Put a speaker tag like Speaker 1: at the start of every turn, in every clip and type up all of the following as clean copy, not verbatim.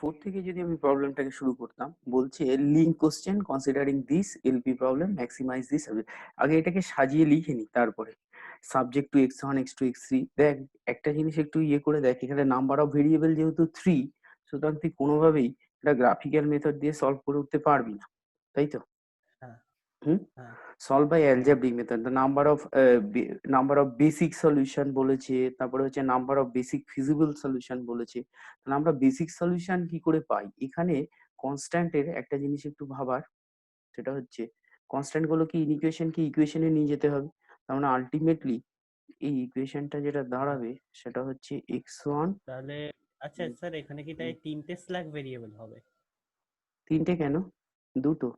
Speaker 1: 4 থেকে যদি আমি প্রবলেমটাকে শুরু করতাম, বলছে link question considering this LP problem maximize this. আগে এটাকে সাজিয়ে লিখে নি, তারপরে subject to x1 x2 x3। দেখ একটা জিনিস একটু ইয়ে করে দেখ, এখানে নাম্বার অফ ভেরিয়েবল যেহেতু 3, সুতরাং তুই কোনোভাবেই এটা গ্রাফিক্যাল মেথড দিয়ে সলভ করে উঠতে পারবি না, তাই তো?
Speaker 2: হ্যাঁ
Speaker 1: হুম।
Speaker 2: হ্যাঁ
Speaker 1: সলভ বাই
Speaker 2: হ্যাঁ
Speaker 1: algebraic method, the number of basic solution বলেছে, তারপরে হচ্ছে number of basic feasible solution বলেছে। তাহলে আমরা বেসিক সলিউশন কি করে পাই? এখানে কনস্ট্যান্টের একটা জিনিস একটু ভাবার, সেটা হচ্ছে কনস্ট্যান্ট গুলো কি ইকুয়েশন কি ইকুয়েশনে নিয়ে যেতে হবে। তার মানে আলটিমেটলি এই ইকুয়েশনটা যেটা
Speaker 2: হ্যাঁ।
Speaker 1: দাঁড়াবে সেটা হচ্ছে x1।
Speaker 2: তাহলে আচ্ছা স্যার, এখানে কি তাই তিনটে স্ল্যাক ভেরিয়েবল হবে?
Speaker 1: তিনটে কেন, দুটো।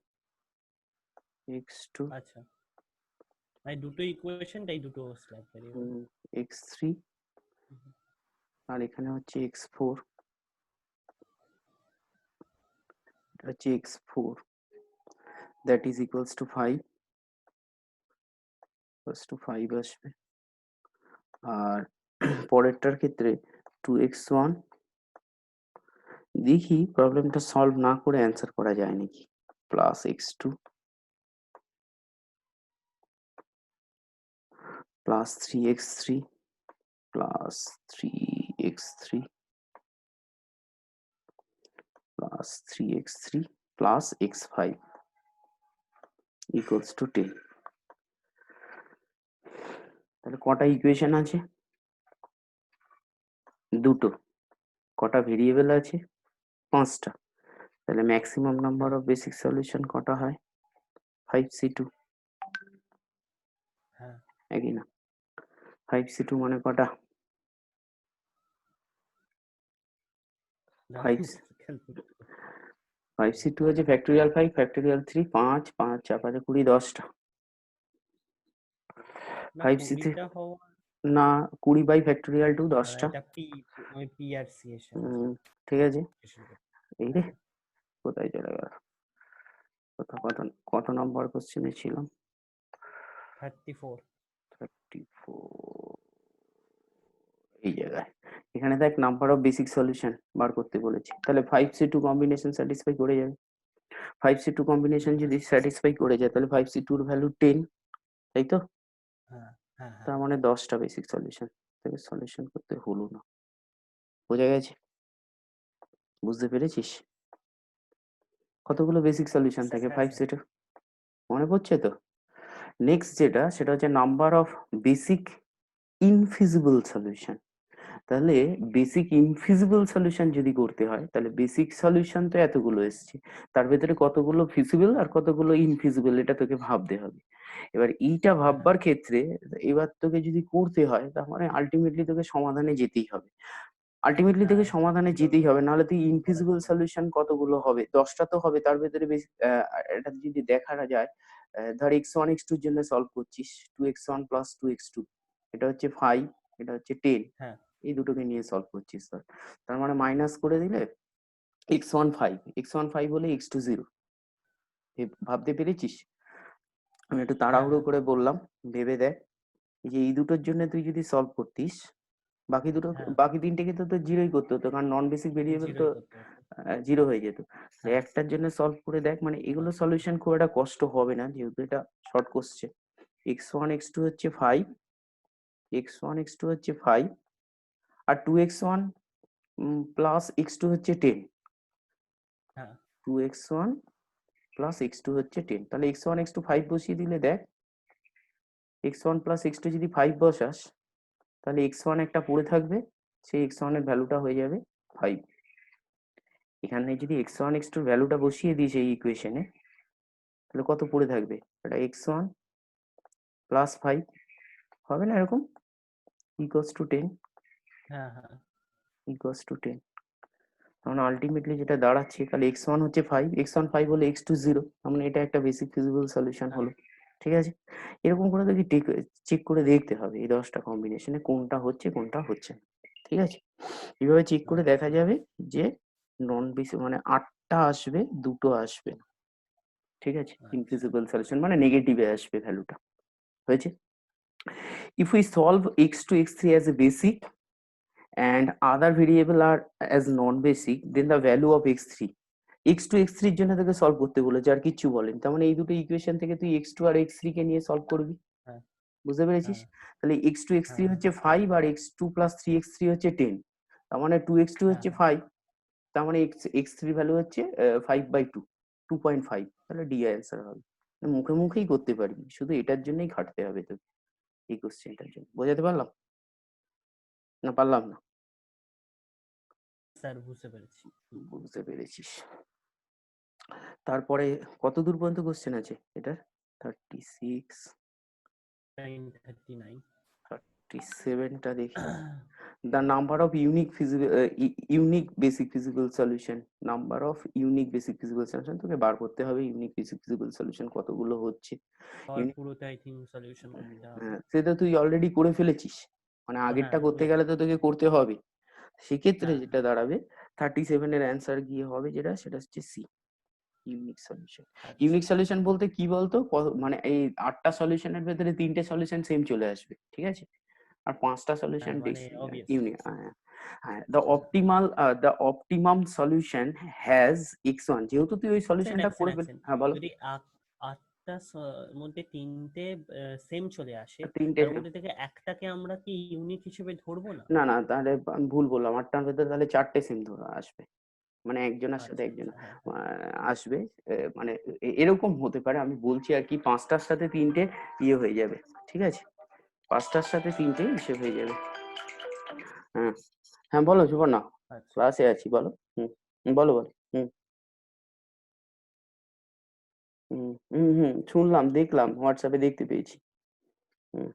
Speaker 1: x2,
Speaker 2: আচ্ছা, মানে দুটো ইকুয়েশন, তাই দুটো স্ল্যাক ভেরিয়েবল।
Speaker 1: x3, আর এখানে হচ্ছে x4, এটা হচ্ছে x4, that is equals to 5, আসবে। আর পরেরটার ক্ষেত্রে 2x1, দেখি প্রবলেমটা সলভ না করে অ্যান্সার করা যায় নাকি, plus x2 plus 3x3 plus 3x3 plus 3x3 plus x5 equals to 10। তাহলে কটা ইকুয়েশন আছে? দুটো। কটা ভেরিয়েবল আছে? 5টা। তাহলে ম্যাক্সিমাম নাম্বার
Speaker 2: হ্যাঁ
Speaker 1: অফ বেসিক সলিউশন কটা হয়? 5c2।
Speaker 2: হ্যাঁ।
Speaker 1: একই না? 5c2 মানে কটা? 5 5c2 হচ্ছে ফ্যাক্টোরিয়াল 5 ফ্যাক্টোরিয়াল 3, 5 5 4 5 20, 10টা।
Speaker 2: না,
Speaker 1: 5c3
Speaker 2: 20টা হওয়া।
Speaker 1: না, 20 বাই ফ্যাক্টোরিয়াল 2,
Speaker 2: না,
Speaker 1: 10টা।
Speaker 2: এটা পি, ওই পি আর সি এর সাথে
Speaker 1: ঠিক আছে।
Speaker 2: ক্যালকুলেশন করতে।
Speaker 1: এই রে,
Speaker 2: হ্যাঁ,
Speaker 1: কোথায় চলে গেল? কত কত কত নম্বর কোশ্চেনে ছিলাম?
Speaker 2: 34।
Speaker 1: 34, এই জায়গায়। এখানে দেখ নাম্বার অফ বেসিক সলিউশন বার করতে বলেছে, তাহলে 5c2 কম্বিনেশন স্যাটিসফাই করে যাবে। 5c2 কম্বিনেশন যদি স্যাটিসফাই করে যায় তাহলে 5c2 এর ভ্যালু 10, তাই তো?
Speaker 2: হ্যাঁ হ্যাঁ হ্যাঁ।
Speaker 1: তার মানে 10টা বেসিক সলিউশন, তাকে সলিউশন করতে হলো না। বোঝা গেছে? বুঝতে পেরেছিস কতগুলো বেসিক সলিউশন
Speaker 2: স্যার
Speaker 1: থাকে
Speaker 2: হ্যাঁ স্যার।
Speaker 1: 5c2? মনে পড়ছে তো? নেক্সট যেটা, সেটা হচ্ছে নাম্বার অফ বেসিক ইনফিজিবল সলিউশন। তাহলে বেসিক ইনফিজিবল সলিউশন যদি করতে হয়, তাহলে বেসিক সলিউশন তো এতগুলো এসছে, তার ভেতরে কতগুলো ফিজিবল আর কতগুলো ইনফিজিবল এটা তোকে ভাবতে হবে। এবার এইটা
Speaker 2: হ্যাঁ হ্যাঁ
Speaker 1: ভাববার ক্ষেত্রে এবার তোকে যদি করতে হয়, তার মানে আলটিমেটলি তোকে সমাধানে যেতেই হবে। আলটিমেটলি তোকে
Speaker 2: হ্যাঁ।
Speaker 1: সমাধানে
Speaker 2: দুটো
Speaker 1: যেতেই হবে, নাহলে তুই
Speaker 2: করা
Speaker 1: ইনফিজিবল
Speaker 2: যাবে না।
Speaker 1: সলিউশন কতগুলো হবে? 10টা তো হবে, তার ভেতরে বেশি এটা যদি দেখা যায়, ধর x1 x2 এর জন্য সলভ করছিস, 2x1 প্লাস 2x2, এটা হচ্ছে 5, এটা হচ্ছে 10,
Speaker 2: হ্যাঁ
Speaker 1: এই দুটোকে নিয়ে সলভ করছিস ধর। তার মানে মাইনাস করে দিলে x1 5, x1 5 হলে x2 0। ভাবতে পেরেছিস? আমি একটু
Speaker 2: হ্যাঁ
Speaker 1: তাড়াহুড়ো
Speaker 2: হ্যাঁ।
Speaker 1: করে বললাম, ভেবে দেখ। এই যে এই দুটোর জন্য তুই যদি সলভ করতিস, বাকি দুটো,
Speaker 2: হ্যাঁ,
Speaker 1: বাকি তিনটেকে তো তোর জিরোই করতে হতো, কারণ নন বেসিক ভেরিয়েবল তো
Speaker 2: জিরোই করতে হতো।
Speaker 1: জিরো হয়ে যেত। তো
Speaker 2: হ্যাঁ
Speaker 1: একটার জন্য সলভ করে দেখ, মানে এগুলো সলিউশন খুব একটা কষ্ট হবে না, যেহেতু এটা শর্ট কোশ্চেন। x1 x2 হচ্ছে 5, x1 x2 হচ্ছে 5, আর 2x1 প্লাস x2 হচ্ছে 10,
Speaker 2: হ্যাঁ
Speaker 1: 2x1 প্লাস x2 হচ্ছে 10। তাহলে x1 x2 5 বসিয়ে দিলে দেখ, x1 প্লাস x2 যদি 5 বসাস, তাহলে x1 একটা পড়ে থাকবে, সেই x1 এর ভ্যালুটা হয়ে যাবে 5। এখানে যদি x1 x2 এর ভ্যালুটা বসিয়ে দিই এই ইকুয়েশনে, তাহলে কত পড়ে থাকবে? এটা x1 প্লাস 5 হবে না এরকম, ইকুয়ালস টু 10,
Speaker 2: হ্যাঁ হ্যাঁ।
Speaker 1: Equals to 10। মানে আলটিমেটলি যেটা দাঁড়াচ্ছে, তাহলে x1 হচ্ছে 5, x1 5 হলে x2 0, মানে এটা একটা বেসিক ফিজিবল সলিউশন
Speaker 2: হ্যাঁ
Speaker 1: হলো। ঠিক আছে? এরকম করে তোকে চেক করে দেখতে হবে এই 10টা কম্বিনেশনে কোনটা হচ্ছে কোনটা হচ্ছে না। ঠিক আছে? এইভাবে চেক করে দেখা
Speaker 2: আচ্ছা
Speaker 1: যাবে যে নন বেসিক মানে 8টা আসবে, দুটো আসবে না। ঠিক আছে?
Speaker 2: আচ্ছা।
Speaker 1: ইনফিজিবল সলিউশন মানে নেগেটিভে আসবে ভ্যালুটা। হয়েছে? If we solve x2 x3 as a basic and other variable are as non-basic, then the value of x3. x2 x3 এর জন্য তোকে সলভ করতে বলেছে, আর কিচ্ছু বলেনি। তার মানে এই দুটো ইকুয়েশন থেকে তুই x2 আর x3 কে নিয়ে সলভ করবি।
Speaker 2: হ্যাঁ
Speaker 1: বুঝতে পেরেছিস?
Speaker 2: হ্যাঁ
Speaker 1: তাহলে x2 x3
Speaker 2: হ্যাঁ
Speaker 1: হচ্ছে 5 আর x2 plus 3x3 হচ্ছে 10। তার মানে 2x2
Speaker 2: হ্যাঁ
Speaker 1: হচ্ছে 5, তার মানে x3 ভ্যালু হচ্ছে 5/2, 2.5। তাহলে ডি অ্যান্সার হবে। মুখে মুখেই করতে পারবি, শুধু এটার জন্যই খাটতে হবে তোকে, এই কোশ্চেনটার জন্য। বোঝাতে পারলাম না পারলাম না?
Speaker 2: স্যার বুঝতে পেরেছি।
Speaker 1: বুঝতে পেরেছিস। তারপরে কত দূর পর্যন্ত কোশ্চেন আছে এটার? 36,
Speaker 2: 39
Speaker 1: 37টা দেখি। The number of unique basic feasible solution, number of unique basic feasible solution তোকে বার করতে হবে unique basic feasible solution কতগুলো হচ্ছে।
Speaker 2: পুরোটা আই থিঙ্ক সলিউশন করতে হবে।
Speaker 1: হ্যাঁ, সেটা তুই অলরেডি করে ফেলেছিস, মানে আগেরটা করতে গেলে তো তোকে করতে হবে। সেক্ষেত্রে
Speaker 2: হ্যাঁ
Speaker 1: যেটা দাঁড়াবে 37 এর অ্যান্সার গিয়ে হবে যেটা, সেটা হচ্ছে সি, ইউনিক সলিউশন।
Speaker 2: আচ্ছা
Speaker 1: ইউনিক সলিউশন বলতে কি বলতো, মানে এই 8টা সলিউশনের ভেতরে 3টে সলিউশন সেম চলে আসবে, ঠিক আছে, আর 5টা সলিউশন
Speaker 2: মানে অবভিয়াস।
Speaker 1: ইউনিক। হ্যাঁ, the optimum solution has x1, যেহেতু তুই ওই সলিউশনটা করে ফেল। হ্যাঁ বলো।
Speaker 2: যদি 8টা মধ্যে 3টে সেম চলে আসে,
Speaker 1: তিনটে,
Speaker 2: তার মধ্যে থেকে একটাকে আমরা কি ইউনিক হিসেবে ধরবো না?
Speaker 1: না না, তাহলে আমি ভুল বললাম, 8টার ভেতরে তাহলে 4টে সেম ধরা আসবে, মানে একজনের সাথে
Speaker 2: আচ্ছা
Speaker 1: একজন
Speaker 2: আচ্ছা হ্যাঁ
Speaker 1: আসবে। মানে এরকম হতে পারে, আমি বলছি আর কি, 5টার সাথে 3টে ইয়ে হয়ে যাবে, ঠিক আছে, 5টার সাথে 3টে হিসেব হয়ে যাবে। হ্যাঁ হ্যাঁ, বলো সুবর্ণা,
Speaker 2: আচ্ছা।
Speaker 1: ক্লাসে আছি, বলো। হুম বলো বলো। হুম হুম হুম হুম, শুনলাম, দেখলাম, হোয়াটসঅ্যাপে দেখতে পেয়েছি। হুম,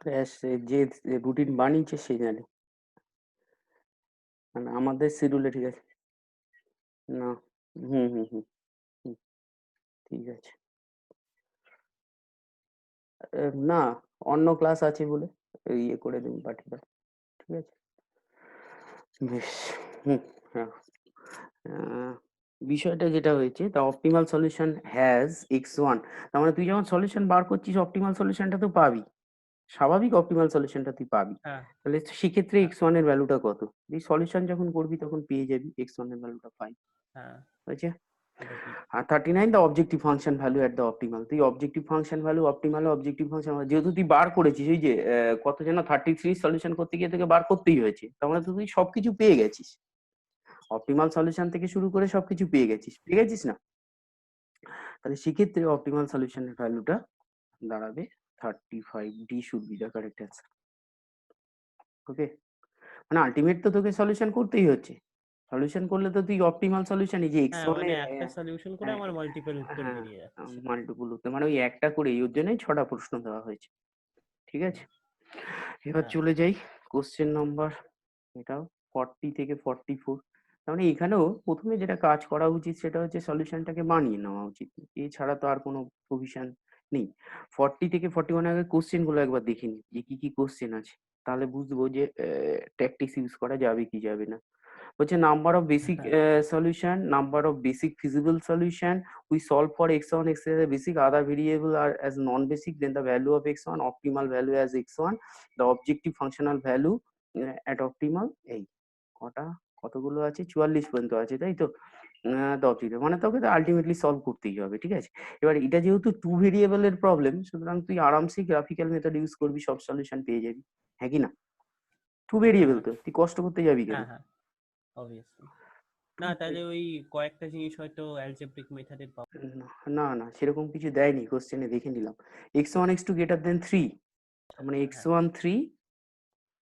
Speaker 1: ব্যাস, যে রুটিন বানিয়েছে সে জানে, মানে আমাদের শিডিউলে ঠিক আছে না। হুম হুম হুম হুম, ঠিক আছে। না, অন্য ক্লাস আছে বলে ইয়ে করে দিন, পাঠিয়ে দাও, ঠিক আছে, বেশ। হুম, হ্যাঁ। আহ, বিষয়টা যেটা হয়েছে, তা অপটিমাল সলিউশন হ্যাজ x1, তার মানে তুই যখন সলিউশন বার করছিস অপটিমাল সলিউশনটা তো পাবি, স্বাভাবিক অপটিমাল সলিউশনটা তুই পাবি।
Speaker 2: হ্যাঁ
Speaker 1: তাহলে সেক্ষেত্রে
Speaker 2: হ্যাঁ
Speaker 1: x1 এর ভ্যালুটা কত, এই সলিউশন যখন করবি তখন পেয়ে যাবি x1 এর ভ্যালুটা 5,
Speaker 2: হ্যাঁ
Speaker 1: হয়েছে।
Speaker 2: এটা ঠিক।
Speaker 1: আর 39 the objective function value at the optimal, তুই objective function value optimal, objective function যেহেতু তুই বার করেছিস, ওই যে কত যেন 33 সলিউশন করতে গিয়ে তোকে বার করতেই হয়েছে, তার মানে তো তুই সবকিছু পেয়ে গেছিস, অপটিমাল সলিউশন থেকে শুরু করে সবকিছু পেয়ে গেছিস না। তাহলে সেক্ষেত্রে অপটিমাল সলিউশনের ভ্যালুটা দাঁড়াবে 35, D should be the correct answer. Okay, মানে আলটিমেট তো তোকে সলিউশন করতেই হচ্ছে, সলিউশন করলে তো তুই অপটিমাল সলিউশন, এই যে এক্স
Speaker 2: হ্যাঁ
Speaker 1: ওয়ান
Speaker 2: মানে
Speaker 1: এর,
Speaker 2: একটা সলিউশন করে আমার মাল্টিপল উত্তর
Speaker 1: হ্যাঁ,
Speaker 2: বেরিয়ে যাচ্ছে।
Speaker 1: মাল্টিপল উত্তর, মানে ওই একটা করে, ওর জন্যই 6টা প্রশ্ন দেওয়া হয়েছে, ঠিক আছে। এবার
Speaker 2: হ্যাঁ
Speaker 1: চলে যাই কোশ্চেন নাম্বার, এটাও 40 থেকে 44। তার মানে এখানেও প্রথমে যেটা কাজ করা উচিত সেটা হচ্ছে সলিউশনটাকে বানিয়ে নেওয়া উচিত, এছাড়া তো আর কোনো প্রভিশন নেই। 40 থেকে 41 আগে কোশ্চেন গুলো একবার দেখে নিই যে কি কি কোশ্চেন আছে, তাহলে বুঝবো যে ট্যাকটিক্স ইউজ করা যাবে কি যাবে না। হচ্ছে নাম্বার অফ বেসিক
Speaker 2: হ্যাঁ
Speaker 1: solution, number of basic feasible solution, we solve for x1 x as a basic, other variable are as non basic, then the value of x1, optimal value as x1, the objective functional value at optimal, এই কটা, কতগুলো আছে, 44 পর্যন্ত আছে, তাই তো। মানে তোকে তো আলটিমেটলি সলভ করতেই হবে, ঠিক আছে। এবার এটা যেহেতু 2 ভেরিয়েবল এর প্রবলেম, সুতরাং তুই আরামসে গ্রাফিক্যাল মেথড ইউজ করবি, সব সলিউশন পেয়ে যাবি, হ্যাঁ কি না। 2 ভেরিয়েবল
Speaker 2: হ্যাঁ
Speaker 1: তো তুই কষ্ট করতে যাবি কেন।
Speaker 2: হ্যাঁ হ্যাঁ অবভিয়াসলি। না
Speaker 1: Two
Speaker 2: তাহলে ওই কয়েকটা জিনিস হয়তো অ্যালজেব্রিক মেথডের পাবো।
Speaker 1: না না, সেরকম কিছু দেয়নি কোশ্চেনে, দেখে নিলাম। x1 x2 গ্রেটার দেন 3, তার মানে
Speaker 2: হ্যাঁ
Speaker 1: x1 3,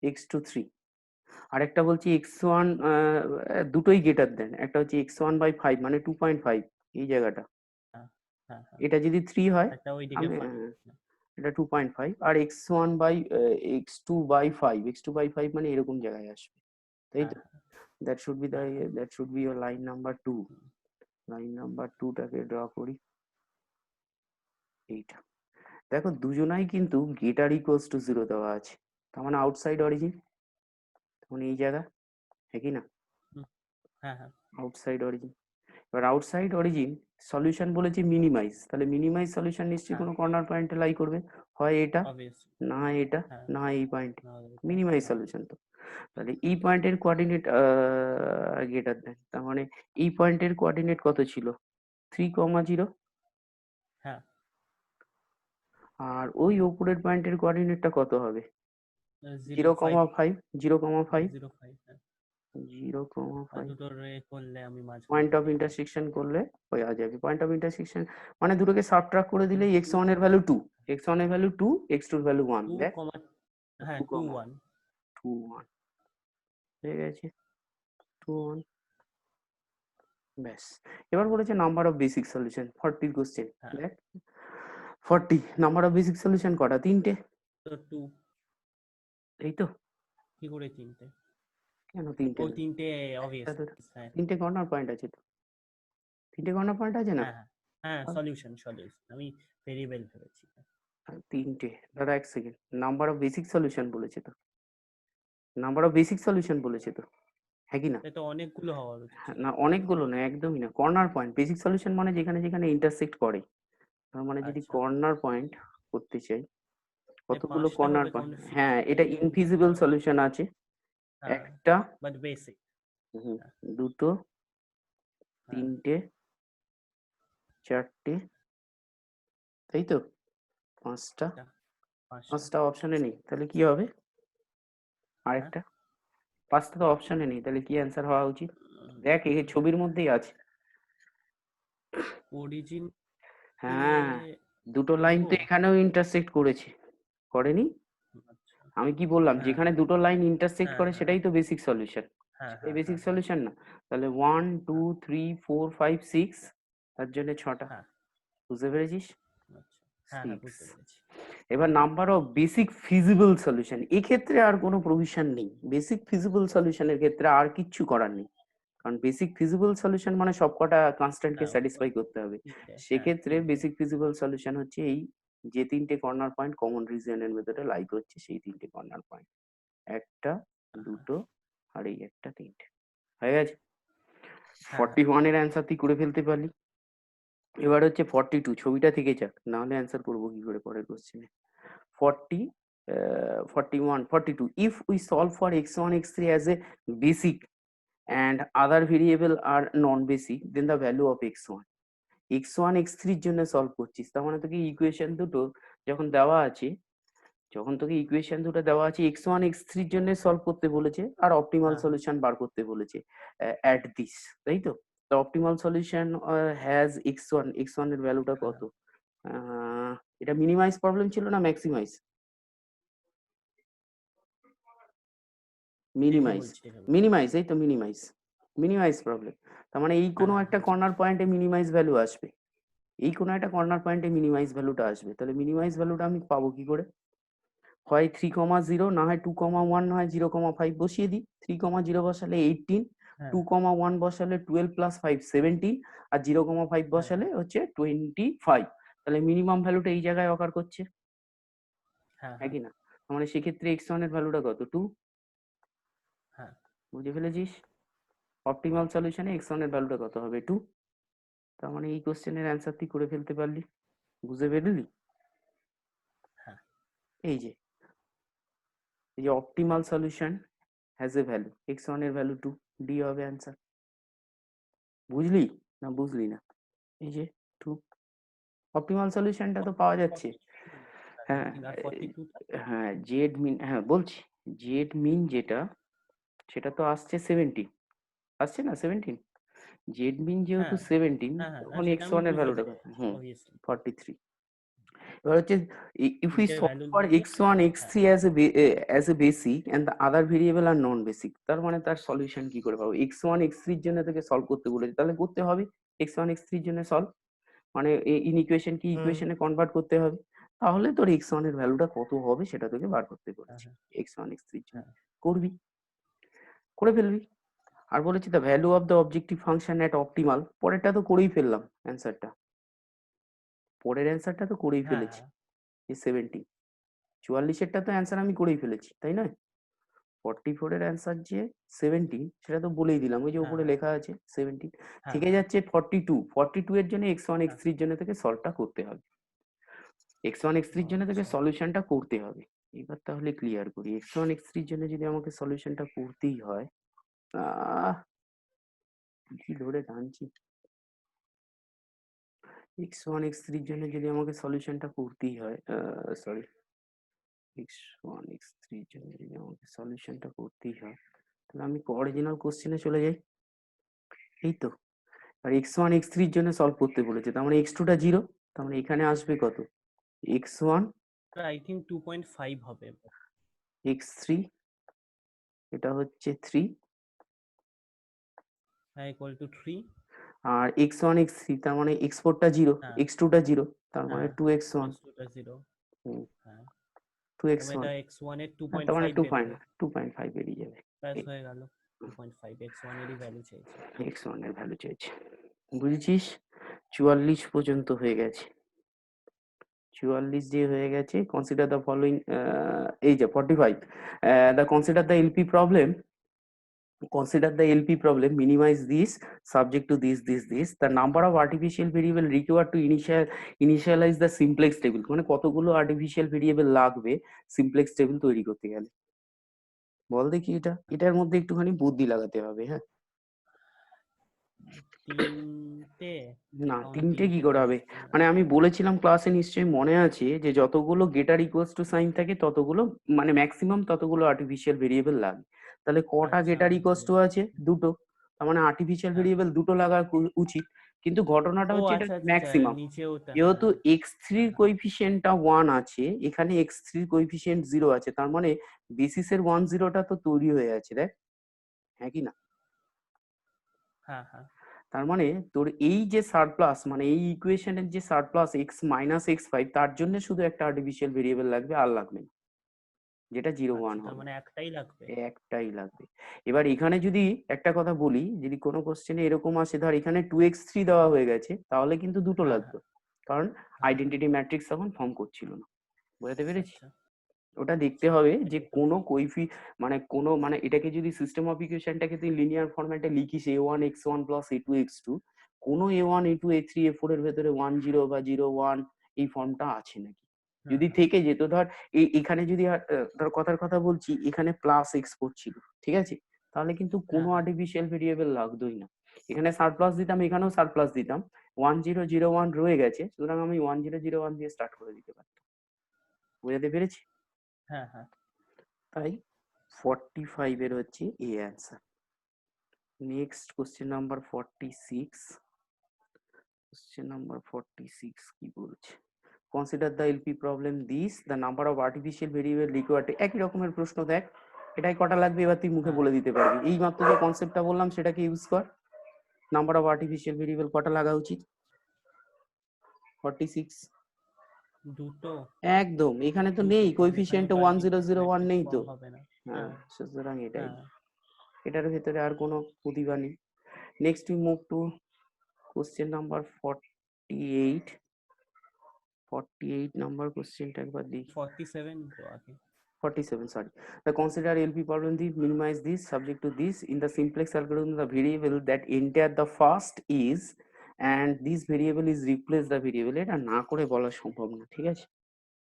Speaker 1: x2 3। আরেকটা বলছি x1 দুটোই গ্রেটার দেন, একটা হচ্ছে x1/5 মানে 2.5, এই জায়গাটা,
Speaker 2: হ্যাঁ হ্যাঁ হ্যাঁ
Speaker 1: এটা যদি 3 হয়,
Speaker 2: একটা ওইদিকে
Speaker 1: আমি
Speaker 2: 5।
Speaker 1: এটা 2.5, আর x1/x2/5, x2/5 মানে এরকম জায়গায় আসবে, তাই
Speaker 2: হ্যাঁ
Speaker 1: তো।
Speaker 2: হ্যাঁ হ্যাঁ
Speaker 1: that should be your line number 2। Line number 2টাকে ড্র করি, এইটা। দেখো দুজনাই কিন্তু গেটার ইকুয়ালস টু 0 দেওয়া আছে, তার মানে আউটসাইড অরিজিন, তখন এই জায়গা, হ্যাঁ কি না,
Speaker 2: হুম, হ্যাঁ হ্যাঁ
Speaker 1: আউটসাইড অরিজিন। এবার আউটসাইড অরিজিন সলিউশন বলেছি মিনিমাইজ, তাহলে মিনিমাইজ সলিউশন নিশ্চয়ই
Speaker 2: হ্যাঁ
Speaker 1: কোনো কর্নার পয়েন্টে লাই করবে, হয় এটা
Speaker 2: অবভিয়াসলি।
Speaker 1: না এটা
Speaker 2: হ্যাঁ
Speaker 1: না এই পয়েন্ট,
Speaker 2: নাহলে
Speaker 1: মিনিমাইজ
Speaker 2: হ্যাঁ
Speaker 1: সলিউশন তো। তাহলে এই পয়েন্টের কোঅর্ডিনেট গ্রেটার দেন, তার মানে এই পয়েন্টের কোঅর্ডিনেট কত ছিল 3,0,
Speaker 2: হ্যাঁ
Speaker 1: আর ওই উপরের পয়েন্টের কোঅর্ডিনেটটা কত হবে
Speaker 2: 0.5
Speaker 1: 0,5, 0,5,
Speaker 2: 0.5 হ্যাঁ। আর
Speaker 1: 0,5
Speaker 2: দুটোর এ করলে আমি মাঝখান
Speaker 1: পয়েন্ট অফ
Speaker 2: থেকে
Speaker 1: ইন্টারসেকশন করলে হয়ে যাবে। পয়েন্ট অফ ইন্টারসেকশন মানে দুটোকে সাবট্রাক্ট করে দিলেই
Speaker 2: টু
Speaker 1: x1 এর ভ্যালু 2, x1 এর ভ্যালু 2, x2 এর ভ্যালু 1,
Speaker 2: টু
Speaker 1: দেখ
Speaker 2: কমা হ্যাঁ
Speaker 1: 2,
Speaker 2: 2 1
Speaker 1: 2, 1 হয়ে গেছে, 2, 1 ব্যাস। এবার বলেছে number of basic solution 40 question,
Speaker 2: হ্যাঁ
Speaker 1: দেখ 40 নাম্বার অফ বেসিক সলিউশন কটা, তিনটে,
Speaker 2: তো 2
Speaker 1: এই তো।
Speaker 2: কি করে তিনটে?
Speaker 1: কেন তিনটে
Speaker 2: ও
Speaker 1: না,
Speaker 2: তিনটে
Speaker 1: একটা
Speaker 2: অবভিয়াসলি
Speaker 1: তো
Speaker 2: হ্যাঁ
Speaker 1: তিনটে কর্নার পয়েন্ট আছে তো, তিনটে কর্নার পয়েন্ট আছে না,
Speaker 2: হ্যাঁ হ্যাঁ হ্যাঁ সলিউশন আমি ভেরিয়েবল ভেবেছি।
Speaker 1: আর তিনটে, দাদা এক second, number of basic solution বলেছে তো, নাম্বার অফ বেসিক সলিউশন বলেছে তো, হ্যাঁ কি না?
Speaker 2: তাই তো অনেকগুলো হওয়ার উচিত
Speaker 1: হ্যাঁ,
Speaker 2: ছিল।
Speaker 1: না অনেকগুলো না, একদমই না, কর্নার পয়েন্ট বেসিক সলিউশন মানে যেখানে যেখানে ইন্টারসেক্ট করে, তার মানে যদি
Speaker 2: আচ্ছা
Speaker 1: কর্নার পয়েন্ট করতে চাই,
Speaker 2: তাই
Speaker 1: কতগুলো
Speaker 2: পাঁচটা
Speaker 1: কর্নার
Speaker 2: হবে
Speaker 1: পয়েন্ট,
Speaker 2: কারণ
Speaker 1: হ্যাঁ
Speaker 2: ফিক্সড
Speaker 1: এটা ইনফিজিবল সলিউশন আছে,
Speaker 2: হ্যাঁ
Speaker 1: একটা,
Speaker 2: বাট বেসিক
Speaker 1: হুম,
Speaker 2: হ্যাঁ
Speaker 1: দুটো,
Speaker 2: হ্যাঁ
Speaker 1: তিনটে, চারটে, তাই তো, পাঁচটা,
Speaker 2: এটা পাঁচটা
Speaker 1: পাঁচটা অপশনে নেই, তাহলে কি হবে
Speaker 2: হ্যাঁ
Speaker 1: আরেকটা, পাঁচটা তো অপশনে নেই, তাহলে কি অ্যান্সার হওয়া উচিত, দেখ এই ছবির মধ্যেই আছে,
Speaker 2: অরিজিন
Speaker 1: হ্যাঁ দুটো লাইন
Speaker 2: ও
Speaker 1: তো এখানেও ইন্টারসেক্ট করেছে, করেনি?
Speaker 2: আচ্ছা
Speaker 1: আমি কি বললাম,
Speaker 2: হ্যাঁ
Speaker 1: যেখানে দুটো লাইন ইন্টারসেক্ট
Speaker 2: হ্যাঁ
Speaker 1: করে
Speaker 2: হ্যাঁ
Speaker 1: সেটাই তো বেসিক সলিউশন,
Speaker 2: হ্যাঁ
Speaker 1: সেটাই
Speaker 2: হ্যাঁ
Speaker 1: বেসিক
Speaker 2: হ্যাঁ হ্যাঁ
Speaker 1: সলিউশন না, তাহলে 1 2 3 4 5 6, তার জন্য ছটা,
Speaker 2: হ্যাঁ
Speaker 1: বুঝতে পেরেছিস,
Speaker 2: আচ্ছা হ্যাঁ হ্যাঁ
Speaker 1: সিক্স।
Speaker 2: বুঝতে পেরেছি।
Speaker 1: এবার number of basic feasible solution, এক্ষেত্রে আর কোনো প্রভিশন নেই, বেসিক ফিজিবল সলিউশনের ক্ষেত্রে আর কিচ্ছু করার নেই, কারণ বেসিক ফিজিবল সলিউশন মানে সবকটা কনস্ট্যান্টকে
Speaker 2: হ্যাঁ
Speaker 1: স্যাটিসফাই করতে হবে,
Speaker 2: তিনটে হ্যাঁ
Speaker 1: সেক্ষেত্রে
Speaker 2: তিনটে
Speaker 1: বেসিক ফিজিবল সলিউশন হচ্ছে এই যে তিনটে কর্নার পয়েন্ট কমন রিজিয়নের ভেতরে লাই করছে, সেই তিনটে কর্নার পয়েন্ট, একটা,
Speaker 2: হ্যাঁ
Speaker 1: দুটো, আর এই একটা, তিনটে, হয়ে গেছে।
Speaker 2: হ্যাঁ হ্যাঁ
Speaker 1: 41 এর অ্যান্সার তুই করে ফেলতে পারলি। এবার হচ্ছে 42, ছবিটা থেকে যাক, না হলে অ্যান্সার করবো কি করে পরের কোশ্চেনে। 40, 41, 42, if we solve for x1 x3 as a basic and other variable are non-basic, then the value of x1, x1 x3 এর জন্য সলভ করছিস, তার মানে তোকে ইকুয়েশন দুটো যখন দেওয়া আছে, যখন তোকে ইকুয়েশন দুটো দেওয়া আছে x1 x3 এর জন্য সলভ করতে বলেছে আর অপটিমাল
Speaker 2: হ্যাঁ
Speaker 1: সলিউশন বার করতে বলেছে অ্যাট দিস, তাই তো। তো অপটিমাল সলিউশন হ্যাজ x1 এর ভ্যালুটা
Speaker 2: হ্যাঁ
Speaker 1: কত, এটা মিনিমাইজ প্রবলেম ছিল না ম্যাক্সিমাইজ,
Speaker 2: দেখে
Speaker 1: মিনিমাইজ,
Speaker 2: বলছি
Speaker 1: মিনিমাইজ, এই তো মিনিমাইজ, মিনিমাইজ প্রবলেম, তার মানে এই
Speaker 2: হ্যাঁ
Speaker 1: কোনো
Speaker 2: হ্যাঁ
Speaker 1: একটা
Speaker 2: বুঝতে
Speaker 1: কর্নার পয়েন্টে মিনিমাইজ ভ্যালু আসবে, এই কোনো একটা কর্নার পয়েন্টে মিনিমাইজ ভ্যালুটা আসবে, তাহলে মিনিমাইজ ভ্যালুটা আমি পাবো কি করে, হয় 3,0, না হয় 2,1, না হয় 0,5 বসিয়ে দিই, 3,0 বসালে 18,
Speaker 2: হ্যাঁ
Speaker 1: 2,1 বসালে 12 প্লাস 5 17, আর 0,5
Speaker 2: হ্যাঁ
Speaker 1: বসালে হচ্ছে 25, তাহলে মিনিমাম ভ্যালুটা এই জায়গায় অকার করছে,
Speaker 2: হ্যাঁ
Speaker 1: হ্যাঁ
Speaker 2: হ্যাঁ
Speaker 1: কি না, তার মানে সেক্ষেত্রে x1 এর ভ্যালুটা কত 2,
Speaker 2: হ্যাঁ
Speaker 1: বুঝে ফেলেছিস, অপটিমাল সলিউশনে x1 এর ভ্যালুটা কত হবে 2, তার মানে এই কোশ্চেনের অ্যান্সার তুই করে ফেলতে পারলি, বুঝতে পেরলি,
Speaker 2: হ্যাঁ
Speaker 1: এই যে এই যে optimal solution has a value, x1 এর ভ্যালু 2, ডি হবে অ্যান্সার, বুঝলি না বুঝলি না, এই যে 2, অপটিমাল সলিউশনটা তো পাওয়া যাচ্ছে,
Speaker 2: 42
Speaker 1: হ্যাঁ,
Speaker 2: আর 42
Speaker 1: হ্যাঁ জেড মিন, হ্যাঁ বলছি, জেড মিন যেটা, সেটা তো আসছে 17, আসছে না 17, জেড মিন যেহেতু
Speaker 2: হ্যাঁ
Speaker 1: 17,
Speaker 2: হ্যাঁ হ্যাঁ না
Speaker 1: তখন
Speaker 2: সেটা আমি
Speaker 1: x1 এর
Speaker 2: বুঝতে
Speaker 1: ভ্যালুটা কত,
Speaker 2: পেরেছি
Speaker 1: হুম
Speaker 2: অবভিয়াসলি
Speaker 1: 43, এবার হচ্ছে if we
Speaker 2: তিনটের
Speaker 1: solve
Speaker 2: ভ্যালু
Speaker 1: for
Speaker 2: নিয়ে
Speaker 1: x1
Speaker 2: হ্যাঁ
Speaker 1: x3 as a basic and the other variable are non basic, তার মানে তার সলিউশন কি করে পাবো, x1 x3 এর জন্য তোকে সলভ করতে বলেছে, তাহলে করতে হবে x1 x3 এর জন্য সলভ, মানে ইন ইকুয়েশন কি
Speaker 2: হুম
Speaker 1: ইকুয়েশনে কনভার্ট করতে হবে, তাহলে তোর x1 এর ভ্যালুটা কত হবে সেটা তোকে বার করতে
Speaker 2: হ্যাঁ
Speaker 1: বলেছে,
Speaker 2: হ্যাঁ
Speaker 1: x1 x3 এর জন্য
Speaker 2: হ্যাঁ
Speaker 1: করবি, করে ফেলবি, আর বলেছি the value of the objective function at optimal, পরেরটা তো করেই ফেললাম অ্যান্সারটা, পরের অ্যান্সারটা তো করেই
Speaker 2: হ্যাঁ
Speaker 1: ফেলেছি,
Speaker 2: হ্যাঁ
Speaker 1: এই 70, 44 এরটা তো অ্যান্সার আমি করেই ফেলেছি তাই না, 44 এর অ্যান্সার যে 17 সেটা তো বলেই দিলাম, ওই যে
Speaker 2: হ্যাঁ
Speaker 1: উপরে
Speaker 2: হ্যাঁ
Speaker 1: লেখা আছে 17।
Speaker 2: হ্যাঁ
Speaker 1: থেকে
Speaker 2: হ্যাঁ
Speaker 1: যাচ্ছে 42 এর জন্য x1
Speaker 2: হ্যাঁ,
Speaker 1: x3 এর জন্য থেকে সলভটা করতে হবে, x1 x3 এর জন্য থেকে
Speaker 2: আচ্ছা
Speaker 1: সলিউশনটা করতে হবে। এবার তাহলে ক্লিয়ার করি, x1 x3 এর জন্য যদি আমাকে সলিউশনটা করতেই হয়, আহ কি ধরে টানছি, x1 x3 এর জন্য যদি আমাকে সলিউশনটা করতেই হয়, সরি, x1 x3 এর জন্য যদি আমাকে সলিউশনটা করতেই হয়, তাহলে আমি অরিজিনাল কোশ্চেনে চলে যাই, এই তো। আর x1 x3 এর জন্য সলভ করতে বলেছে, তার মানে x2 টা 0, তার মানে এখানে আসবে কত, x1
Speaker 2: আই থিঙ্ক 2.5 হবে।
Speaker 1: x3, এটা হচ্ছে 3,
Speaker 2: হ্যাঁ equal to 3।
Speaker 1: R x1 x3 তার মানে x4 টা 0,
Speaker 2: হ্যাঁ
Speaker 1: x2 টা 0, তার মানে
Speaker 2: হ্যাঁ
Speaker 1: 2x1,
Speaker 2: x2 টা 0। হ্যাঁ তবে
Speaker 1: 2x1,
Speaker 2: এটা x1 এর
Speaker 1: আর তার মানে
Speaker 2: 2.5 বেরোবে।
Speaker 1: 2.5 বেরিয়ে যাবে।
Speaker 2: ব্যাস হয়ে গেল, 2.5 x1 এরই ভ্যালু চাইছে।
Speaker 1: x1 এর ভ্যালু চাইছে, বুঝেছিস? 44 পর্যন্ত হয়ে গেছে, 44 যে হয়ে গেছে, কনসিডার দ্য ফলোইং, এই যে 45, the consider the LP problem, consider the LP problem, minimize this, subject to this, the number of artificial variable required to initialize the simplex table, মানে কতগুলো artificial variable লাগবে simplex table তৈরি করতে গেলে, বল দেখি, এটার মধ্যে একটুখানি বুদ্ধি লাগাতে হবে, হ্যাঁ।
Speaker 2: তিনটে,
Speaker 1: না,
Speaker 2: কাউন্ট
Speaker 1: তিনটে কি
Speaker 2: তিনটে
Speaker 1: করে হবে,
Speaker 2: পসিবল
Speaker 1: মানে আমি বলেছিলাম ক্লাসে, নিশ্চয়ই মনে আছে, যে যতগুলো গেটার ইকুয়ালস টু সাইন থাকে ততগুলো, মানে ম্যাক্সিমাম ততগুলো আর্টিফিশিয়াল ভেরিয়েবল লাগে, তাহলে কটা
Speaker 2: আচ্ছা
Speaker 1: গেটার ইকুয়ালস টু
Speaker 2: বুঝেছি।
Speaker 1: আছে, দুটো, তার মানে আর্টিফিশিয়াল
Speaker 2: হ্যাঁ
Speaker 1: ভেরিয়েবল দুটো লাগা উচিত, কিন্তু ঘটনাটা
Speaker 2: ও
Speaker 1: হচ্ছে এটা
Speaker 2: আচ্ছা আচ্ছা আচ্ছা,
Speaker 1: ম্যাক্সিমাম,
Speaker 2: নিচেও তা,
Speaker 1: যেহেতু
Speaker 2: হ্যাঁ
Speaker 1: x3
Speaker 2: হ্যাঁ
Speaker 1: এর কোএফিসিয়েন্টটা 1 আছে, এখানে x3 এর কোএফিসিয়েন্ট 0 আছে, তার মানে বেসিসের 1 0টা তো তৈরি হয়ে আছে, দেখ, হ্যাঁ কি না?
Speaker 2: হ্যাঁ হ্যাঁ
Speaker 1: তার মানে তোর এই যে সারপ্লাস, মানে এই ইকুয়েশনের যে সারপ্লাস এক্স মাইনাস x5, তার জন্য শুধু একটা আর্টিফিশিয়াল ভেরিয়েবল লাগবে, আর লাগবে না, যেটা 0 1
Speaker 2: আচ্ছা, তার
Speaker 1: হবে,
Speaker 2: মানে একটাই লাগবে।
Speaker 1: একটাই লাগবে। এবার এখানে যদি একটা কথা বলি, যদি কোনো কোশ্চেনে এরকম আসে, ধর এখানে 2x3 দেওয়া হয়ে গেছে, তাহলে কিন্তু দুটো
Speaker 2: হ্যাঁ হ্যাঁ
Speaker 1: লাগবে, কারণ
Speaker 2: হ্যাঁ হ্যাঁ
Speaker 1: আইডেন্টিটি ম্যাট্রিক্স তখন ফর্ম করছিল না, বুঝতে পেরেছি?
Speaker 2: আচ্ছা
Speaker 1: ওটা দেখতে
Speaker 2: আচ্ছা,
Speaker 1: হবে যে
Speaker 2: এটা তো
Speaker 1: কোনো মানে কোনো, মানে এটাকে যদি সিস্টেম অফ ইকুয়েশনটাকে তুই লিনিয়ার ফরম্যাটে লিখিস, a1 x1 plus a2 x2, কোনো a1 a2 a3 a4 এর ভেতরে 1 0 বা 0 1 এই ফর্মটা আছে নাকি,
Speaker 2: হ্যাঁ
Speaker 1: যদি
Speaker 2: হ্যাঁ
Speaker 1: থেকে যেত, ধর এখানে যদি ধর কথার কথা বলছি, এখানে প্লাস x4 ছিল, ঠিক আছে, তাহলে কিন্তু
Speaker 2: হ্যাঁ
Speaker 1: কোনো
Speaker 2: হ্যাঁ
Speaker 1: আর্টিফিশিয়াল ভেরিয়েবল লাগতোই না, এখানে সারপ্লাস দিতাম, এখানেও সারপ্লাস দিতাম, 1 0 0 1 রয়ে গেছে, সুতরাং আমি 1 0 0 1 দিয়ে স্টার্ট করে দিতে পারতাম, বুঝতে পেরেছি?
Speaker 2: হ্যাঁ হ্যাঁ
Speaker 1: তাই 45 এর হচ্ছে A answer. Next question number 46, question number 46 কি বলছে, consider the LP problem this, the number of artificial variable required, একই রকমের প্রশ্ন, দেখ এটাই কটা লাগবে, এবার তুই মুখে
Speaker 2: হ্যাঁ
Speaker 1: বলে দিতে পারবি, এই মাত্র যে কনসেপ্টটা বললাম সেটাকে ইউজ কর, নাম্বার অফ আর্টিফিশিয়াল ভেরিয়েবল কটা লাগা উচিত, 46,
Speaker 2: দুটো।
Speaker 1: একদম, এখানে তো
Speaker 2: দুটো,
Speaker 1: নেই
Speaker 2: কারণ এখানে
Speaker 1: কোএফিসিয়েন্ট
Speaker 2: তো
Speaker 1: 1 0
Speaker 2: আইডেন্টিটি
Speaker 1: 0 1
Speaker 2: ম্যাট্রিক্স
Speaker 1: নেই তো,
Speaker 2: ফর্ম হবে না।
Speaker 1: হ্যাঁ,
Speaker 2: হ্যাঁ
Speaker 1: সুতরাং এটাই,
Speaker 2: হ্যাঁ
Speaker 1: এটার ভেতরে আর কোনো প্রতিভা নেই। Next we move to question number 48, 48 number কোশ্চেনটা একবার দেখি,
Speaker 2: 47 তো আগে।
Speaker 1: 47, sorry. The consider LP problem, the minimize this, subject to this, in the simplex algorithm the variable that enter the first is, and this variable is replace the variable, এটা না করে বলা সম্ভব না, ঠিক আছে,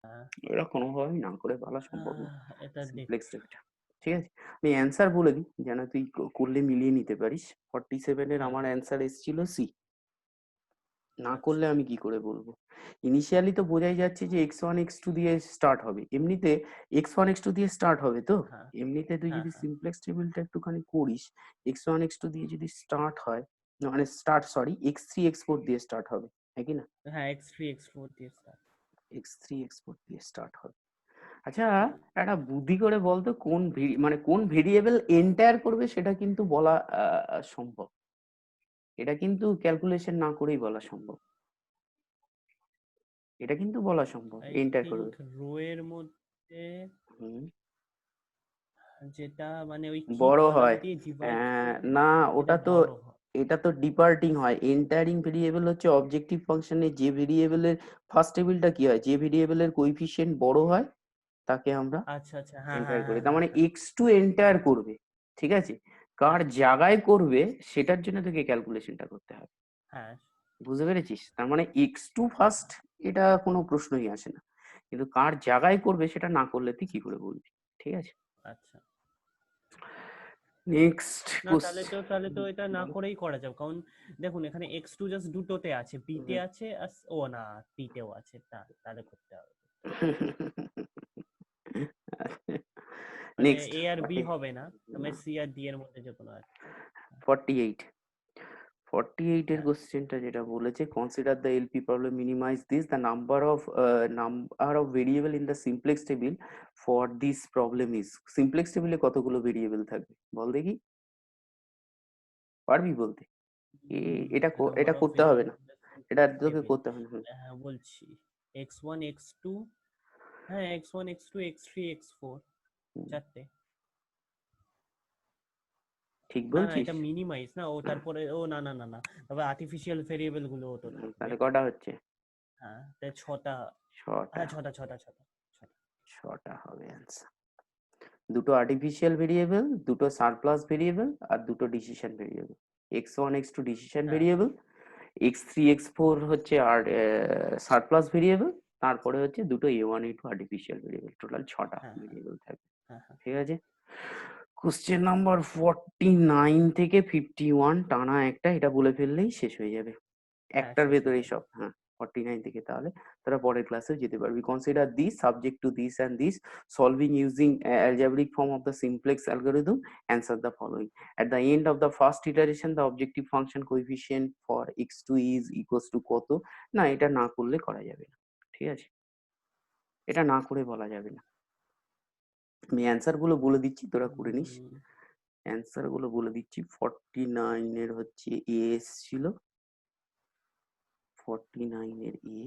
Speaker 2: হ্যাঁ
Speaker 1: এটা কোনোভাবেই না করে বলা সম্ভব না,
Speaker 2: এটা
Speaker 1: সিমপ্লেক্স
Speaker 2: দেখছি।
Speaker 1: টেবিলটা, ঠিক আছে। আমি অ্যান্সার বলে দিই যেন তুই করলে মিলিয়ে নিতে পারিস, 47 এর
Speaker 2: হ্যাঁ
Speaker 1: আমার অ্যান্সার এসেছিল সি, না
Speaker 2: আচ্ছা
Speaker 1: করলে আমি কি করে বলবো, ইনিশিয়ালি তো বোঝাই যাচ্ছে যে x1 x2 দিয়ে স্টার্ট হবে, এমনিতে x1 x2 দিয়ে স্টার্ট হবে তো,
Speaker 2: হ্যাঁ
Speaker 1: এমনিতে তুই
Speaker 2: হ্যাঁ
Speaker 1: যদি
Speaker 2: হ্যাঁ
Speaker 1: সিমপ্লেক্স টেবিলটা একটুখানি করিস, x1 x2 দিয়ে যদি স্টার্ট হয়, মানে স্টার্ট, সরি, x3 x4 দিয়ে স্টার্ট হবে, হ্যাঁ কি না,
Speaker 2: হ্যাঁ x3 x4 দিয়ে start।
Speaker 1: x3 x4 দিয়ে স্টার্ট হবে। আচ্ছা, একটা বুদ্ধি করে বলতো, কোন মানে কোন ভেরিয়েবল এন্টার করবে সেটা কিন্তু বলা সম্ভব, এটা কিন্তু ক্যালকুলেশন না করেই বলা সম্ভব, এটা কিন্তু বলা সম্ভব
Speaker 2: আই
Speaker 1: এন্টার
Speaker 2: থিঙ্ক
Speaker 1: করবে।
Speaker 2: রো এর মধ্যে
Speaker 1: হুম,
Speaker 2: যেটা মানে ওই কি
Speaker 1: বড়
Speaker 2: কলাম
Speaker 1: হয়,
Speaker 2: দিয়ে ডিভাইড করবে,
Speaker 1: না,
Speaker 2: যেটা
Speaker 1: ওটা তো,
Speaker 2: বড় হয়।
Speaker 1: এটা তো ডিপার্টিং হয়, এন্টারিং ভেরিয়েবল হচ্ছে অবজেক্টিভ ফাংশনে যে ভেরিয়েবলের ফার্স্ট টেবিলটা কি হয়, যে ভেরিয়েবলের কোএফিসিয়েন্ট বড় হয় তাকে আমরা
Speaker 2: আচ্ছা আচ্ছা, হ্যাঁ
Speaker 1: এন্টার
Speaker 2: হ্যাঁ
Speaker 1: করি।
Speaker 2: হ্যাঁ
Speaker 1: তার
Speaker 2: হ্যাঁ
Speaker 1: মানে
Speaker 2: হ্যাঁ
Speaker 1: x2 এন্টার করবে, ঠিক আছে, কার
Speaker 2: হ্যাঁ
Speaker 1: জায়গায় করবে সেটার জন্য তোকে ক্যালকুলেশনটা করতে হবে।
Speaker 2: হ্যাঁ
Speaker 1: বুঝতে পেরেছিস? তার মানে x2 ফার্স্ট, এটা কোনো প্রশ্নই আসে না, কিন্তু কার জায়গায় করবে সেটা না করলে তুই কি করে বলবি? ঠিক আছে,
Speaker 2: আচ্ছা।
Speaker 1: নেক্সট
Speaker 2: না তাহলে তো এটা না
Speaker 1: বলো।
Speaker 2: করেই করা যাবে, কারণ দেখুন এখানে x2 জাস্ট দুটোতে আছে, b তে আছে আর ও না p তেও আছে, তাহলে করতে হবে। মানে
Speaker 1: নেক্সট
Speaker 2: a আর b হবে না, মানে c আর d এর মধ্যে যে কোনো একটা।
Speaker 1: 48 48 এর
Speaker 2: হ্যাঁ
Speaker 1: কোশ্চেনটা যেটা বলেছে, consider the LP problem, minimize this the number of variable in the simplex table for this problem is. Simplex টেবিলে কতগুলো ভেরিয়েবল থাকবে বল দেখি, পারবি বলতে? এটা
Speaker 2: নাম্বার অফ
Speaker 1: করতে হবে না,
Speaker 2: ভেরিয়েবল
Speaker 1: এটা
Speaker 2: সিম্পলেক্স
Speaker 1: তোকে
Speaker 2: টেবিল।
Speaker 1: করতে হবে না।
Speaker 2: হ্যাঁ বলছি, x1 x2, হ্যাঁ x1 x2 x3 x4,
Speaker 1: হুম,
Speaker 2: চারটে।
Speaker 1: ঠিক
Speaker 2: না না
Speaker 1: বলছিস?
Speaker 2: এটা মিনিমাইজ না, ও তারপরে ও না না না না, তবে আর্টিফিশিয়াল ভেরিয়েবল গুলো তো থাকবে।
Speaker 1: তাহলে কটা হচ্ছে?
Speaker 2: হ্যাঁ তাই ছটা।
Speaker 1: ছটা।
Speaker 2: হ্যাঁ ছটা।
Speaker 1: ছটা হবে অ্যান্সার। দুটো আর্টিফিশিয়াল ভেরিয়েবল, দুটো সারপ্লাস ভেরিয়েবল, আর দুটো decision variable. x1 x2 decision
Speaker 2: হ্যাঁ
Speaker 1: ভেরিয়েবল, x3 x4 হচ্ছে আর সারপ্লাস ভেরিয়েবল, তারপরে হচ্ছে দুটো a1 a2 artificial variable, total ছটা
Speaker 2: হ্যাঁ
Speaker 1: ভেরিয়েবল থাকবে।
Speaker 2: হ্যাঁ হ্যাঁ
Speaker 1: ঠিক আছে, কোশ্চেন নাম্বার 49 থেকে 51 টানা একটা, এটা বলে ফেললেই শেষ হয়ে যাবে
Speaker 2: হ্যাঁ
Speaker 1: একটার
Speaker 2: শেষ হয়ে
Speaker 1: ভেতরেই
Speaker 2: যাবে।
Speaker 1: সব। হ্যাঁ, 49 থেকে তাহলে তোরা পরের ক্লাসেও যেতে পারবি। Consider this subject to this and this, solving using algebraic form of the simplex algorithm, answer the following. At the end of the first iteration the objective function coefficient for x2 is equals to কত? না, এটা না করলে করা যাবে না, ঠিক আছে, এটা না করে বলা যাবে না। আমি অ্যান্সার গুলো বলে দিচ্ছি, তোরা করে নিস।
Speaker 2: উম,
Speaker 1: অ্যান্সার গুলো বলে দিচ্ছি। 49 এর হচ্ছে এ এসছিল, 49 এর এ,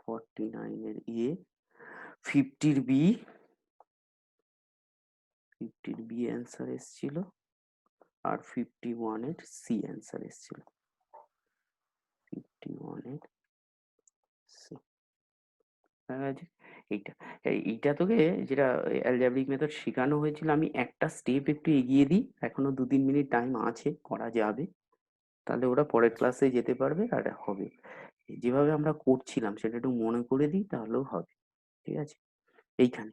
Speaker 1: 49 এর এ, 50 এর বি, 50 এর বি অ্যান্সার এসছিল, আর 51 এর সি অ্যান্সার এসছিল, 51 এর সি। এইটা এইটা তোকে যেটা অ্যালজেব্রিক মেথড শেখানো হয়েছিল, আমি একটা স্টেপ একটু এগিয়ে দিই, এখনো 2-3 মিনিট টাইম আছে, করা যাবে, তাহলে ওরা পরের
Speaker 2: আচ্ছা
Speaker 1: ক্লাসে যেতে পারবে আর হবে। যেভাবে আমরা করছিলাম সেটা একটু মনে করে দিই, তাহলেও হবে। ঠিক আছে, এইখানে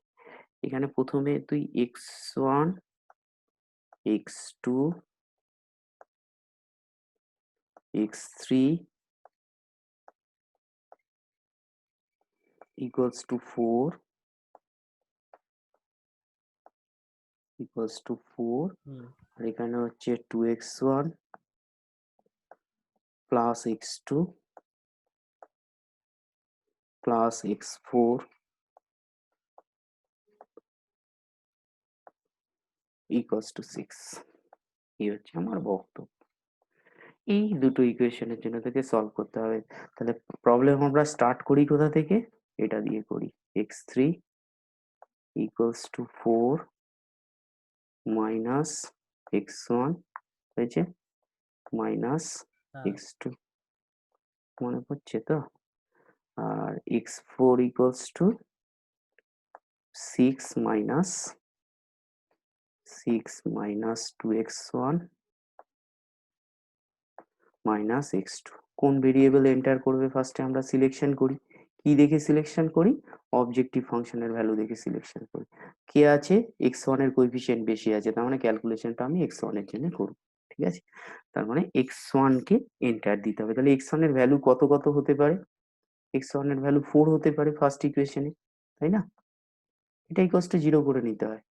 Speaker 1: এখানে প্রথমে তুই x1 x2 x3 equals to 4
Speaker 2: হুম
Speaker 1: আর এখানে হচ্ছে 2x1 plus x2 plus x4 equals to 6। এই হচ্ছে আমার বক্তব্য। এই দুটো ইকুয়েশনের জন্য তোকে সলভ করতে হবে। তাহলে প্রবলেম আমরা স্টার্ট করি কোথা থেকে? এটা দিয়ে করি। x3 equals to 4 minus x1 হয়েছে, মাইনাস
Speaker 2: হ্যাঁ
Speaker 1: x2, মনে পড়ছে তো? আর x4 equals to 6 minus 2x1 minus x2। কোন ভেরিয়েবল এন্টার করবে ফার্স্টে আমরা সিলেকশন করি। কি দেখে সিলেকশন করি? অবজেক্টিভ ফাংশনের ভ্যালু দেখে সিলেকশন করি। কে আছে? x1 এর কোএফিসিয়েন্ট বেশি আছে, তার মানে ক্যালকুলেশনটা আমি x1 এর জন্য করব। ঠিক আছে, তার মানে x1 কে এন্টার দিতে হবে। তাহলে x1 এর ভ্যালু কত কত হতে পারে? x1 এর ভ্যালু 4 হতে পারে ফার্স্ট ইকুয়েশনে, তাই না? এটা ইকুয়ালস টু 0 করে নিতে হয়।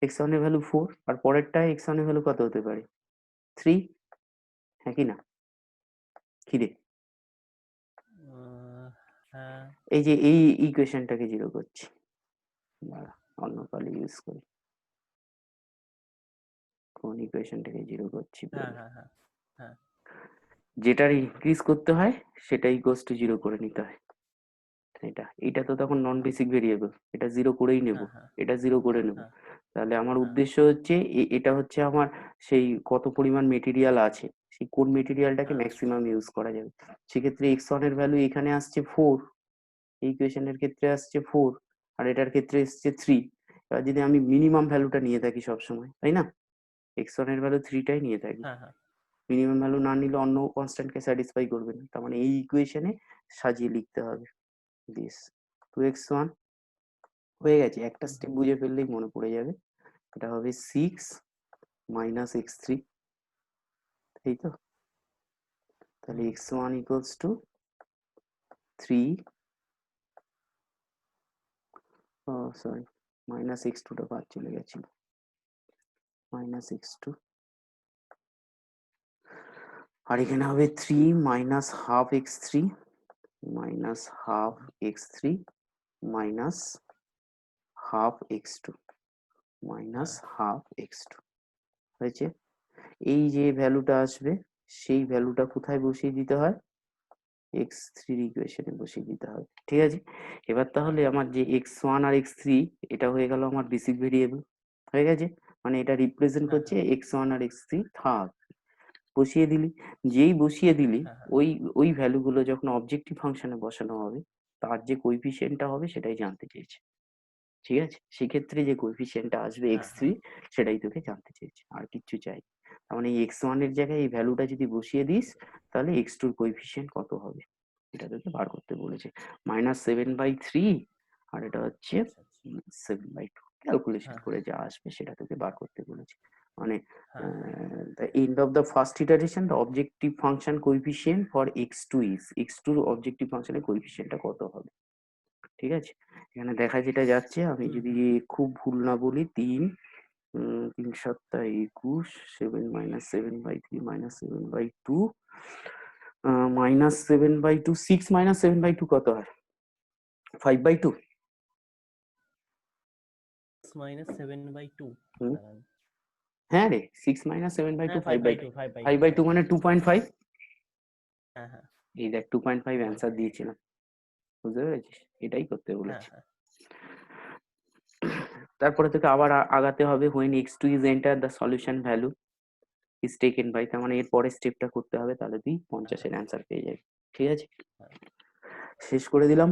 Speaker 1: x1 এর ভ্যালু 4, আর পরেরটায় x1 এর ভ্যালু কত হতে পারে? 3, হ্যাঁ কি না? কি রে?
Speaker 2: হ্যাঁ
Speaker 1: এই যে এই ইকুয়েশনটাকে 0 করছি, দাঁড়া অন্য কালি ইউজ করি। কোন ইকুয়েশনটাকে 0 করছি
Speaker 2: হ্যাঁ
Speaker 1: বলি।
Speaker 2: হ্যাঁ হ্যাঁ হ্যাঁ
Speaker 1: যেটার ইনক্রিজ করতে হয় সেটা ইকুয়ালস টু 0 করে নিতে হয়। এটা তো তখন নন বেসিক ভেরিয়েবল, এটা 0 করেই নেব,
Speaker 2: হ্যাঁ হ্যাঁ
Speaker 1: এটা 0 করে নেব।
Speaker 2: হ্যাঁ
Speaker 1: তাহলে আমার
Speaker 2: হ্যাঁ
Speaker 1: উদ্দেশ্য হচ্ছে এটা হচ্ছে আমার সেই কত পরিমাণ মেটেরিয়াল আছে সেই কোন মেটেরিয়ালটাকে
Speaker 2: হ্যাঁ।
Speaker 1: ম্যাক্সিমাম ইউজ করা যাবে। সেক্ষেত্রে x1 এর ভ্যালু এখানে আসছে 4, এই ইকুয়েশনের ক্ষেত্রে আসছে 4, আর এটার ক্ষেত্রে এসছে 3। এবার যদি আমি মিনিমাম ভ্যালুটা নিয়ে থাকি সবসময়, তাই না, x1 এর ভ্যালু 3 টাই নিয়ে থাকি,
Speaker 2: হ্যাঁ, হ্যাঁ,
Speaker 1: মিনিমাম ভ্যালু না নিলে অন্য কনস্ট্যান্টকে স্যাটিসফাই করবে না। তার মানে এই ইকুয়েশনে সাজিয়ে লিখতে হবে দিস 2x1 হয়ে গেছে। একটা
Speaker 2: হুম,
Speaker 1: স্টেপ বুঝে ফেললেই মনে পড়ে যাবে। এটা হবে 6 মাইনাস x3, তাই তো? তাহলে
Speaker 2: হুম,
Speaker 1: x1 equals to 3, sorry, minus x2 টা বাদ চলে গেছিল, মাইনাস x2, আর এখানে হবে 3 minus half x3 minus half x3 minus half x2 minus
Speaker 2: হ্যাঁ,
Speaker 1: হাফ x2 হয়েছে। এই যে ভ্যালুটা আসবে সেই ভ্যালুটা কোথায় বসিয়ে দিতে হয়, x3 ইকুয়েশনে বসিয়ে দিতে হবে। ঠিক আছে, এবার তাহলে
Speaker 2: হ্যাঁ,
Speaker 1: আমার যে x1 আর x3 এটা হয়ে গেল আমার বেসিক ভেরিয়েবল, হয়ে গেছে। মানে এটা রিপ্রেজেন্ট
Speaker 2: হ্যাঁ,
Speaker 1: করছে x1 আর x3 থাক, বসিয়ে দিলি। যেই বসিয়ে দিলি
Speaker 2: হ্যাঁ, হ্যাঁ,
Speaker 1: ওই ওই ভ্যালুগুলো যখন অবজেক্টিভ ফাংশনে বসানো হবে, তার যে কোএফিসিয়েন্টটা হবে সেটাই জানতে চেয়েছে। ঠিক আছে, সেক্ষেত্রে যে কোএফিসিয়েন্টটা আসবে
Speaker 2: হ্যাঁ,
Speaker 1: x3
Speaker 2: হ্যাঁ,
Speaker 1: সেটাই তোকে জানতে চেয়েছে, আর কিচ্ছু চাই। তার মানে এই x1 এর জায়গায় এই ভ্যালুটা যদি বসিয়ে দিস তাহলে x2 এর কোএফিসিয়েন্ট কত হবে এটা তোকে বার করতে বলেছে। -7/3, আর এটা হচ্ছে
Speaker 2: আচ্ছা, আচ্ছা,
Speaker 1: 7/2। ক্যালকুলেশন
Speaker 2: হ্যাঁ,
Speaker 1: করে যা আসবে সেটা তোকে বার করতে বলেছে। মানে
Speaker 2: হ্যাঁ, হ্যাঁ,
Speaker 1: the end of the first iteration the objective function coefficient for x2 is, x2 objective ফাংশনের কোএফিসিয়েন্টটা কত হবে। ঠিক আছে, এখানে দেখা যেটা যাচ্ছে, আমি
Speaker 2: হুম,
Speaker 1: যদি
Speaker 2: হুম,
Speaker 1: খুব ভুল না বলি, 3 3 7 21, 7 মাইনাস 7/3 মাইনাস 7/2, -7/2, 6 মাইনাস 7/2 কত হয়, 5/2।
Speaker 2: মাইনাস 7/2,
Speaker 1: হুম,
Speaker 2: দাঁড়ান,
Speaker 1: হ্যাঁ রে, 6 মাইনাস 7/2
Speaker 2: হ্যাঁ,
Speaker 1: 5/2,
Speaker 2: 5/2, 5/2,
Speaker 1: 5/2 মানে
Speaker 2: 5/2,
Speaker 1: 2.5।
Speaker 2: হ্যাঁ, হ্যাঁ,
Speaker 1: এই দেখ 2.5 অ্যান্সার
Speaker 2: 2.5,
Speaker 1: দিয়েছিলাম, বুঝতে পেরেছিস, এটাই করতে
Speaker 2: হ্যাঁ,
Speaker 1: বলেছে।
Speaker 2: হ্যাঁ,
Speaker 1: তারপরে তোকে আবার আগাতে হবে, when x2 is enter the solution value is taken by, তার মানে এর পরের স্টেপটা করতে হবে, তাহলে তুই 50
Speaker 2: হ্যাঁ,
Speaker 1: এর অ্যান্সার পেয়ে যাবি। ঠিক আছে,
Speaker 2: হ্যাঁ,
Speaker 1: শেষ করে দিলাম।